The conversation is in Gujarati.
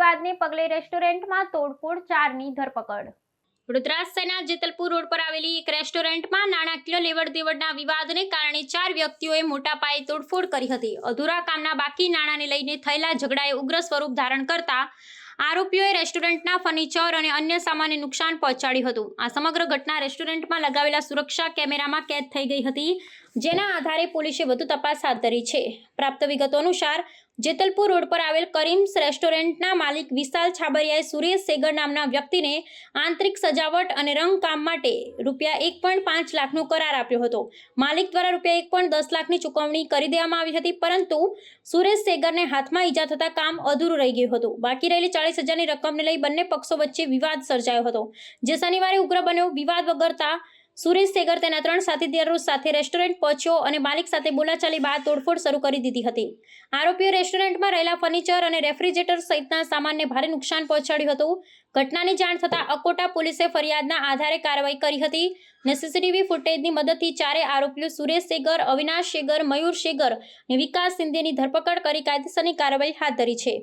વિવાદને પગલે રેસ્ટોરન્ટમાં તોડફોડ, 4ની ધરપકડ। વડોદરા શહેરના જેતલપુર રોડ પર આવેલી એક રેસ્ટોરન્ટમાં નાણાકીય લેવડ-દેવડના વિવાદને કારણે 4 વ્યક્તિઓએ મોટા પાયે તોડફોડ કરી હતી। અધૂરા કામના બાકી નાણાંને લઈને થયેલા ઝઘડાએ ઉગ્ર સ્વરૂપ ધારણ કરતા આરોપીઓએ રેસ્ટોરન્ટના ફર્નિચર અને અન્ય સામાનને નુકસાન પહોંચાડ્યું હતું। આ સમગ્ર ઘટના રેસ્ટોરન્ટમાં લગાવેલા સુરક્ષા કેમેરામાં કેદ થઈ ગઈ હતી, જેના આધારે પોલીસે વધુ તપાસ હાથ ધરી છે। પ્રાપ્ત વિગતો અનુસાર જેતલપુર રોડ પર આવેલ કરીમ્સ રેસ્ટોરન્ટના માલિક વિશાલ છાબરિયાએ સુરેશ સેગર નામના વ્યક્તિને આંતરિક સજાવટ અને રંગકામ માટે ₹1.5 લાખનો કરાર આપ્યો હતો। માલિક દ્વારા ₹1.10 લાખની ચૂકવણી કરી દેવામાં આવી હતી, પરંતુ સુરેશ સેગરને હાથમાં ઈજા થતા કામ અધૂરું રહી ગયું હતું। બાકી રહેલી 40,000ની રકમને લઈ બંને પક્ષો વચ્ચે વિવાદ સર્જાયો હતો, જે શનિવારે ઉગ્ર બન્યો। વિવાદ વગરતા સુરેશ સેગર તેના 3 સાથીદારો સાથે રેસ્ટોરન્ટ પહોંચ્યો અને માલિક સાથે બોલાચાલી બાદ તોડફોડ શરૂ કરી દીધી હતી। આરોપીઓ રેસ્ટોરન્ટમાં રહેલા ફર્નિચર અને રેફ્રિજરેટર સહિતના સામાનને ભારે નુકસાન પહોંચાડ્યું હતું। ઘટનાની જાણ થતાં અકોટા પોલીસે ફરિયાદના આધારે કાર્યવાહી કરી હતી અને સીસીટીવી ફૂટેજની મદદથી 4 આરોપીઓ સુરેશ સેગર, અવિનાશ સેગર, મયુર સેગર અને વિકાસ શિંદેની ધરપકડ કરી કાયદેસરની કાર્યવાહી હાથ ધરી છે।